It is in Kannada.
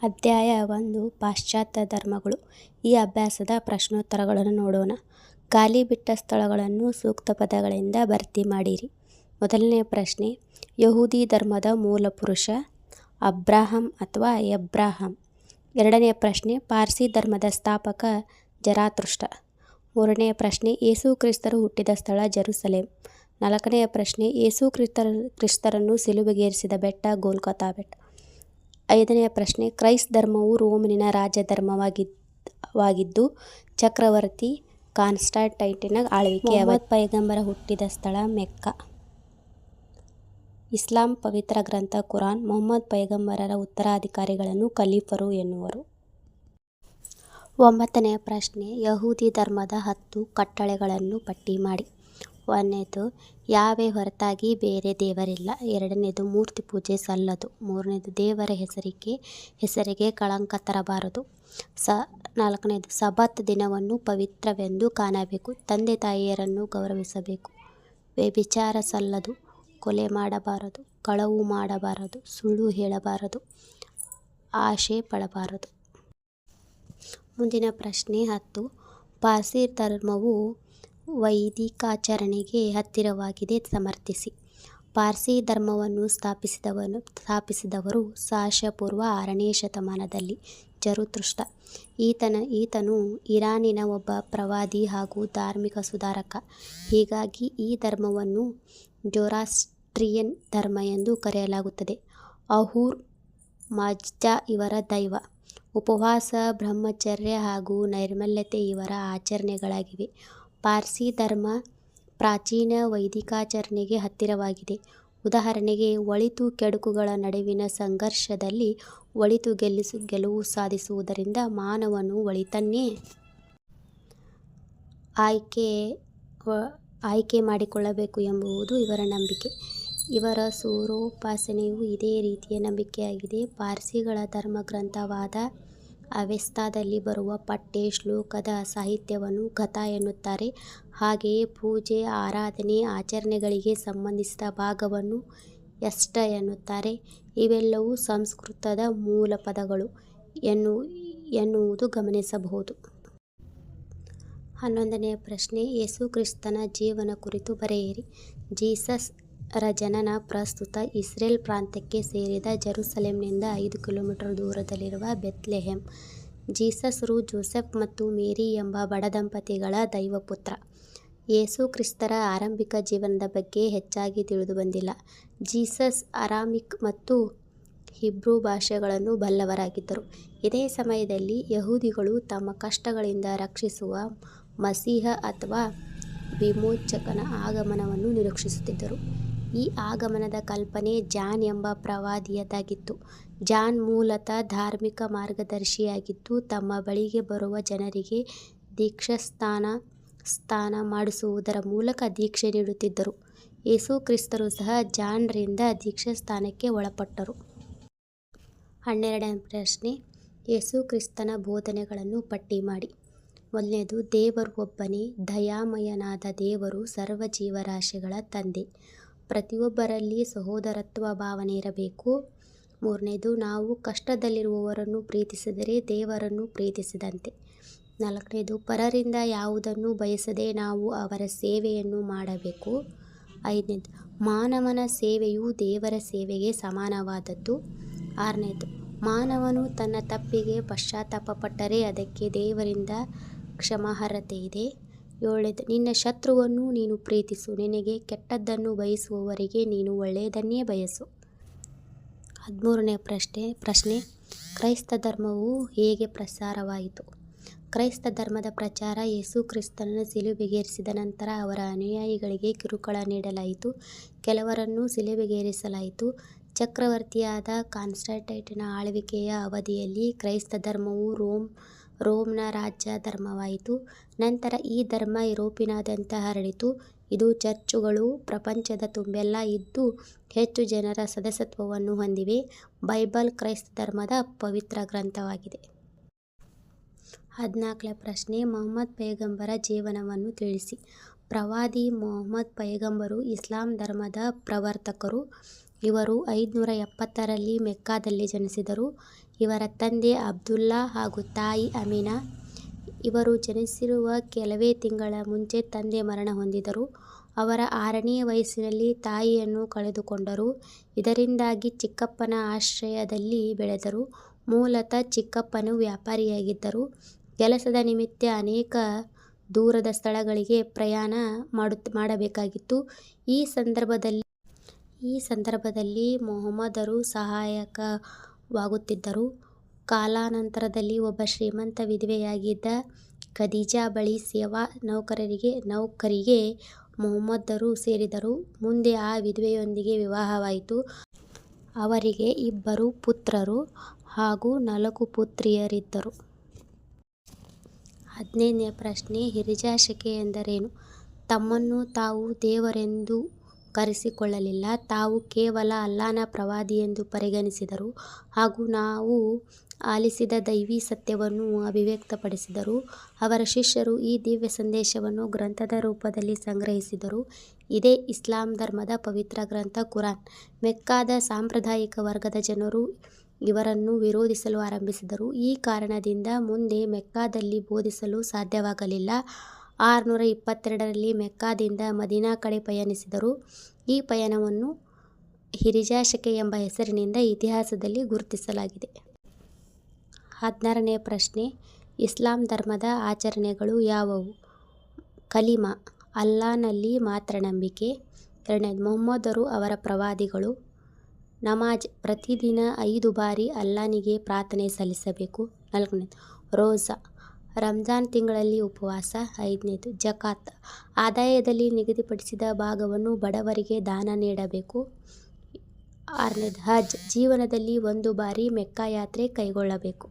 ಅಧ್ಯಾಯ 1 ಪಾಶ್ಚಾತ್ಯ ಧರ್ಮಗಳು. ಈ ಅಭ್ಯಾಸದ ಪ್ರಶ್ನೋತ್ತರಗಳನ್ನು ನೋಡೋಣ. ಖಾಲಿ ಬಿಟ್ಟ ಸ್ಥಳಗಳನ್ನು ಸೂಕ್ತ ಪದಗಳಿಂದ ಭರ್ತಿ ಮಾಡಿರಿ. ಮೊದಲನೆಯ ಪ್ರಶ್ನೆ, ಯಹೂದಿ ಧರ್ಮದ ಮೂಲಪುರುಷ ಅಬ್ರಾಹಂ ಅಥವಾ ಎಬ್ರಾಹಂ. ಎರಡನೆಯ ಪ್ರಶ್ನೆ, ಪಾರ್ಸಿ ಧರ್ಮದ ಸ್ಥಾಪಕ ಜರಾತುಷ್ಟ್ರ. ಮೂರನೆಯ ಪ್ರಶ್ನೆ, ಯೇಸು ಕ್ರಿಸ್ತರು ಹುಟ್ಟಿದ ಸ್ಥಳ ಜೆರುಸಲೇಮ್. ನಾಲ್ಕನೆಯ ಪ್ರಶ್ನೆ, ಯೇಸು ಕ್ರಿಸ್ತರನ್ನು ಸಿಲುಬೆಗೇರಿಸಿದ ಬೆಟ್ಟ ಗೋಲ್ಗೊಥಾ ಬೆಟ್ಟ. ಐದನೆಯ ಪ್ರಶ್ನೆ, ಕ್ರೈಸ್ತ ಧರ್ಮವು ರೋಮಿನ ರಾಜ್ಯ ಧರ್ಮವಾಗಿದ್ದು ಚಕ್ರವರ್ತಿ ಕಾನ್ಸ್ಟಂಟೈನನ ಆಳ್ವಿಕೆಯ ಪೈಗಂಬರ ಹುಟ್ಟಿದ ಸ್ಥಳ ಮೆಕ್ಕಾ. ಇಸ್ಲಾಂ ಪವಿತ್ರ ಗ್ರಂಥ ಕುರಾನ್. ಮುಹಮ್ಮದ್ ಪೈಗಂಬರರ ಉತ್ತರಾಧಿಕಾರಿಗಳನ್ನು ಖಲೀಫರು ಎನ್ನುವರು. ಒಂಬತ್ತನೆಯ ಪ್ರಶ್ನೆ, ಯಹೂದಿ ಧರ್ಮದ 10 ಕಟ್ಟಳೆಗಳನ್ನು ಪಟ್ಟಿ ಮಾಡಿ. ಒಂದನೇದು, ಯಾವೆ ಹೊರತಾಗಿ ಬೇರೆ ದೇವರಿಲ್ಲ. ಎರಡನೇದು, ಮೂರ್ತಿ ಪೂಜೆ ಸಲ್ಲದು. ಮೂರನೇದು, ದೇವರ ಹೆಸರಿಗೆ ಕಳಂಕ ತರಬಾರದು. ನಾಲ್ಕನೇದು, ಸಬ್ಬತ್ ದಿನವನ್ನು ಪವಿತ್ರವೆಂದು ಕಾಣಬೇಕು. ತಂದೆ ತಾಯಿಯರನ್ನು ಗೌರವಿಸಬೇಕು. ವ್ಯಭಿಚಾರ ಸಲ್ಲದು. ಕೊಲೆ ಮಾಡಬಾರದು. ಕಳವು ಮಾಡಬಾರದು. ಸುಳ್ಳು ಹೇಳಬಾರದು. ಆಶೆ ಪಡಬಾರದು. ಮುಂದಿನ ಪ್ರಶ್ನೆ 10, ಪಾರ್ಸಿ ಧರ್ಮವು ವೈದಿಕಾಚರಣೆಗೆ ಹತ್ತಿರವಾಗಿದೆ ಸಮರ್ಥಿಸಿ. ಪಾರ್ಸಿ ಧರ್ಮವನ್ನು ಸ್ಥಾಪಿಸಿದವರು ಸಾಶ.ಪೂ. 6ನೇ ಶತಮಾನದಲ್ಲಿ ಜರತುಷ್ಟ್ರ. ಈತನು ಇರಾನಿನ ಒಬ್ಬ ಪ್ರವಾದಿ ಹಾಗೂ ಧಾರ್ಮಿಕ ಸುಧಾರಕ. ಹೀಗಾಗಿ ಈ ಧರ್ಮವನ್ನು ಜೊರಾಸ್ಟ್ರಿಯನ್ ಧರ್ಮ ಎಂದು ಕರೆಯಲಾಗುತ್ತದೆ. ಅಹುರ್ ಮಾಜ್ದಾ ಇವರ ದೈವ. ಉಪವಾಸ, ಬ್ರಹ್ಮಚರ್ಯ ಹಾಗೂ ನೈರ್ಮಲ್ಯತೆ ಇವರ ಆಚರಣೆಗಳಾಗಿವೆ. ಪಾರ್ಸಿ ಧರ್ಮ ಪ್ರಾಚೀನ ವೈದಿಕಾಚರಣೆಗೆ ಹತ್ತಿರವಾಗಿದೆ. ಉದಾಹರಣೆಗೆ, ಒಳಿತು ಕೆಡುಕುಗಳ ನಡುವಿನ ಸಂಘರ್ಷದಲ್ಲಿ ಒಳಿತು ಗೆಲುವು ಸಾಧಿಸುವುದರಿಂದ ಮಾನವನು ಒಳಿತನ್ನೇ ಆಯ್ಕೆ ಮಾಡಿಕೊಳ್ಳಬೇಕು ಎಂಬುದು ಇವರ ನಂಬಿಕೆ. ಇವರ ಸೂರ್ಯೋಪಾಸನೆಯೂ ಇದೇ ರೀತಿಯ ನಂಬಿಕೆಯಾಗಿದೆ. ಪಾರ್ಸಿಗಳ ಧರ್ಮಗ್ರಂಥವಾದ ಅವೆಸ್ತಾದಲ್ಲಿ ಬರುವ ಪಠ್ಯ ಶ್ಲೋಕದ ಸಾಹಿತ್ಯವನ್ನು ಗತಾ ಎನ್ನುತ್ತಾರೆ. ಹಾಗೆಯೇ ಪೂಜೆ, ಆರಾಧನೆ, ಆಚರಣೆಗಳಿಗೆ ಸಂಬಂಧಿಸಿದ ಭಾಗವನ್ನು ಯಷ್ಟ ಎನ್ನುತ್ತಾರೆ. ಇವೆಲ್ಲವೂ ಸಂಸ್ಕೃತದ ಮೂಲಪದಗಳು ಎನ್ನುವುದು ಗಮನಿಸಬಹುದು. 11ನೆಯ ಪ್ರಶ್ನೆ, ಯೇಸು ಕ್ರಿಸ್ತನ ಜೀವನ ಕುರಿತು ಬರೆಯಿರಿ. ಜೀಸಸ್ ರ ಜನನ ಪ್ರಸ್ತುತ ಇಸ್ರೇಲ್ ಪ್ರಾಂತ್ಯಕ್ಕೆ ಸೇರಿದ ಜೆರುಸಲೇಮ್ನಿಂದ 5 ಕಿಲೋಮೀಟರ್ ದೂರದಲ್ಲಿರುವ ಬೆತ್ಲೆಹೆಮ್. ಜೀಸಸ್ ರು ಜೋಸೆಫ್ ಮತ್ತು ಮೇರಿ ಎಂಬ ಬಡದಂಪತಿಗಳ ದೈವಪುತ್ರ. ಯೇಸು ಕ್ರಿಸ್ತರ ಆರಂಭಿಕ ಜೀವನದ ಬಗ್ಗೆ ಹೆಚ್ಚಾಗಿ ತಿಳಿದುಬಂದಿಲ್ಲ. ಜೀಸಸ್ ಅರಾಮಿಕ್ ಮತ್ತು ಹೀಬ್ರೂ ಭಾಷೆಗಳನ್ನು ಬಲ್ಲವರಾಗಿದ್ದರು. ಇದೇ ಸಮಯದಲ್ಲಿ ಯಹೂದಿಗಳು ತಮ್ಮ ಕಷ್ಟಗಳಿಂದ ರಕ್ಷಿಸುವ ಮಸೀಹ ಅಥವಾ ವಿಮೋಚಕನ ಆಗಮನವನ್ನು ನಿರೀಕ್ಷಿಸುತ್ತಿದ್ದರು. ಈ ಆಗಮನದ ಕಲ್ಪನೆ ಜಾನ್ ಎಂಬ ಪ್ರವಾದಿಯದಾಗಿತ್ತು. ಜಾನ್ ಮೂಲತಃ ಧಾರ್ಮಿಕ ಮಾರ್ಗದರ್ಶಿಯಾಗಿದ್ದು, ತಮ್ಮ ಬಳಿಗೆ ಬರುವ ಜನರಿಗೆ ದೀಕ್ಷಾಸ್ನಾನ ಮಾಡಿಸುವುದರ ಮೂಲಕ ದೀಕ್ಷೆ ನೀಡುತ್ತಿದ್ದರು. ಯೇಸು ಕ್ರಿಸ್ತರು ಸಹ ಜಾನ್ ರಿಂದ ದೀಕ್ಷಾಸ್ನಾನಕ್ಕೆ ಒಳಪಟ್ಟರು. 12ನೇ ಪ್ರಶ್ನೆ, ಯೇಸು ಕ್ರಿಸ್ತನ ಬೋಧನೆಗಳನ್ನು ಪಟ್ಟಿ ಮಾಡಿ. ಮೊದಲನೇದು, ದೇವರು ಒಬ್ಬನೇ. ದಯಾಮಯನಾದ ದೇವರು ಸರ್ವ ಜೀವರಾಶಿಗಳ ತಂದೆ. ಪ್ರತಿಯೊಬ್ಬರಲ್ಲಿ ಸಹೋದರತ್ವ ಭಾವನೆ ಇರಬೇಕು. ಮೂರನೇದು, ನಾವು ಕಷ್ಟದಲ್ಲಿರುವವರನ್ನು ಪ್ರೀತಿಸಿದರೆ ದೇವರನ್ನು ಪ್ರೀತಿಸಿದಂತೆ. ನಾಲ್ಕನೇದು, ಪರರಿಂದ ಯಾವುದನ್ನು ಬಯಸದೆ ನಾವು ಅವರ ಸೇವೆಯನ್ನು ಮಾಡಬೇಕು. ಐದನೇದು, ಮಾನವನ ಸೇವೆಯು ದೇವರ ಸೇವೆಗೆ ಸಮಾನವಾದದ್ದು. ಆರನೇದು, ಮಾನವನು ತನ್ನ ತಪ್ಪಿಗೆ ಪಶ್ಚಾತ್ತಾಪಪಟ್ಟರೆ ಅದಕ್ಕೆ ದೇವರಿಂದ ಕ್ಷಮಾರ್ಹತೆ ಇದೆ. ಏಳನೇದು, ನಿನ್ನ ಶತ್ರುವನ್ನು ನೀನು ಪ್ರೀತಿಸು. ನಿನಗೆ ಕೆಟ್ಟದ್ದನ್ನು ಬಯಸುವವರಿಗೆ ನೀನು ಒಳ್ಳೆಯದನ್ನೇ ಬಯಸು. 13ನೇ ಪ್ರಶ್ನೆ, ಕ್ರೈಸ್ತ ಧರ್ಮವು ಹೇಗೆ ಪ್ರಸಾರವಾಯಿತು? ಕ್ರೈಸ್ತ ಧರ್ಮದ ಪ್ರಚಾರ ಯೇಸು ಕ್ರಿಸ್ತನನ್ನು ಸಿಲುಬೆಗೇರಿಸಿದ ನಂತರ ಅವರ ಅನುಯಾಯಿಗಳಿಗೆ ಕಿರುಕುಳ ನೀಡಲಾಯಿತು. ಕೆಲವರನ್ನು ಸಿಲುಬೆಗೇರಿಸಲಾಯಿತು. ಚಕ್ರವರ್ತಿಯಾದ ಕಾನ್ಸ್ಟಂಟೈನನ ಆಳ್ವಿಕೆಯ ಅವಧಿಯಲ್ಲಿ ಕ್ರೈಸ್ತ ಧರ್ಮವು ರೋಮ್ನ ರಾಜ್ಯ ಧರ್ಮವಾಯಿತು. ನಂತರ ಈ ಧರ್ಮ ಯುರೋಪಿನಾದ್ಯಂತ ಹರಡಿತು. ಇದು ಚರ್ಚುಗಳು ಪ್ರಪಂಚದ ತುಂಬೆಲ್ಲ ಇದ್ದು ಹೆಚ್ಚು ಜನರ ಸದಸ್ಯತ್ವವನ್ನು ಹೊಂದಿವೆ. ಬೈಬಲ್ ಕ್ರೈಸ್ತ ಧರ್ಮದ ಪವಿತ್ರ ಗ್ರಂಥವಾಗಿದೆ. 14ನೇ ಪ್ರಶ್ನೆ, ಮುಹಮ್ಮದ್ ಪೈಗಂಬರ ಜೀವನವನ್ನು ತಿಳಿಸಿ. ಪ್ರವಾದಿ ಮುಹಮ್ಮದ್ ಪೈಗಂಬರು ಇಸ್ಲಾಂ ಧರ್ಮದ ಪ್ರವರ್ತಕರು. ಇವರು 570ರಲ್ಲಿ ಮೆಕ್ಕಾದಲ್ಲಿ ಜನಿಸಿದರು. ಇವರ ತಂದೆ ಅಬ್ದುಲ್ಲಾ ಹಾಗೂ ತಾಯಿ ಅಮೀನಾ. ಇವರು ಜನಿಸಿರುವ ಕೆಲವೇ ತಿಂಗಳ ಮುಂಚೆ ತಂದೆ ಮರಣ ಹೊಂದಿದರು. ಅವರ 6ನೇ ವಯಸ್ಸಿನಲ್ಲಿ ತಾಯಿಯನ್ನು ಕಳೆದುಕೊಂಡರು. ಇದರಿಂದಾಗಿ ಚಿಕ್ಕಪ್ಪನ ಆಶ್ರಯದಲ್ಲಿ ಬೆಳೆದರು. ಮೂಲತಃ ಚಿಕ್ಕಪ್ಪನು ವ್ಯಾಪಾರಿಯಾಗಿದ್ದರು. ಕೆಲಸದ ನಿಮಿತ್ತ ಅನೇಕ ದೂರದ ಸ್ಥಳಗಳಿಗೆ ಪ್ರಯಾಣ ಮಾಡಬೇಕಾಗಿತ್ತು. ಈ ಸಂದರ್ಭದಲ್ಲಿ ಮೊಹಮ್ಮದರು ಸಹಾಯಕವಾಗುತ್ತಿದ್ದರು. ಕಾಲಾನಂತರದಲ್ಲಿ ಒಬ್ಬ ಶ್ರೀಮಂತ ವಿಧವೆಯಾಗಿದ್ದ ಖದೀಜಾ ಬಳಿ ಸೇವಾ ನೌಕರಿಗೆ ಮೊಹಮ್ಮದರು ಸೇರಿದರು. ಮುಂದೆ ಆ ವಿಧವೆಯೊಂದಿಗೆ ವಿವಾಹವಾಯಿತು. ಅವರಿಗೆ 2 ಪುತ್ರರು ಹಾಗೂ 4 ಪುತ್ರಿಯರಿದ್ದರು. 15ನೇ ಪ್ರಶ್ನೆ, ಹಿಜಾಷಕೆ ಎಂದರೇನು? ತಮ್ಮನ್ನು ತಾವು ದೇವರೆಂದು ಕರೆಸಿಕೊಳ್ಳಲಿಲ್ಲ. ತಾವು ಕೇವಲ ಅಲ್ಲಾಹನ ಪ್ರವಾದಿಯೆಂದು ಪರಿಗಣಿಸಿದರು ಹಾಗೂ ನಾವು ಆಲಿಸಿದ ದೈವೀ ಸತ್ಯವನ್ನು ಅಭಿವ್ಯಕ್ತಪಡಿಸಿದರು. ಅವರ ಶಿಷ್ಯರು ಈ ದಿವ್ಯ ಸಂದೇಶವನ್ನು ಗ್ರಂಥದ ರೂಪದಲ್ಲಿ ಸಂಗ್ರಹಿಸಿದರು. ಇದೇ ಇಸ್ಲಾಂ ಧರ್ಮದ ಪವಿತ್ರ ಗ್ರಂಥ ಕುರಾನ್. ಮೆಕ್ಕಾದ ಸಾಂಪ್ರದಾಯಿಕ ವರ್ಗದ ಜನರು ಇವರನ್ನು ವಿರೋಧಿಸಲು ಆರಂಭಿಸಿದರು. ಈ ಕಾರಣದಿಂದ ಮುಂದೆ ಮೆಕ್ಕಾದಲ್ಲಿ ಬೋಧಿಸಲು ಸಾಧ್ಯವಾಗಲಿಲ್ಲ. 622ರಲ್ಲಿ ಮೆಕ್ಕಾದಿಂದ ಮದೀನಾ ಕಡೆ ಪಯಣಿಸಿದರು. ಈ ಪಯಣವನ್ನು ಹಿಜಾಷಕೆ ಎಂಬ ಹೆಸರಿನಿಂದ ಇತಿಹಾಸದಲ್ಲಿ ಗುರುತಿಸಲಾಗಿದೆ. 16ನೇ ಪ್ರಶ್ನೆ, ಇಸ್ಲಾಂ ಧರ್ಮದ ಆಚರಣೆಗಳು ಯಾವುವು? ಕಲಿಮಾ, ಅಲ್ಲಾಹನಲ್ಲಿ ಮಾತ್ರ ನಂಬಿಕೆ. 2ನೇದು, ಮೊಹಮ್ಮದರು ಅವರ ಪ್ರವಾದಿಗಳು. ನಮಾಜ್, ಪ್ರತಿದಿನ 5 ಬಾರಿ ಅಲ್ಲಾಹನಿಗೆ ಪ್ರಾರ್ಥನೆ ಸಲ್ಲಿಸಬೇಕು. 4ನೇದು, ರೋಜಾ, ರಂಜಾನ್ ತಿಂಗಳಲ್ಲಿ ಉಪವಾಸ. 5ನೇದು, ಜಕಾತ್, ಆದಾಯದಲ್ಲಿ ನಿಗದಿಪಡಿಸಿದ ಭಾಗವನ್ನು ಬಡವರಿಗೆ ದಾನ ನೀಡಬೇಕು. 6ನೇದು, ಹಜ್, ಜೀವನದಲ್ಲಿ 1 ಬಾರಿ ಮೆಕ್ಕಾ ಯಾತ್ರೆ ಕೈಗೊಳ್ಳಬೇಕು.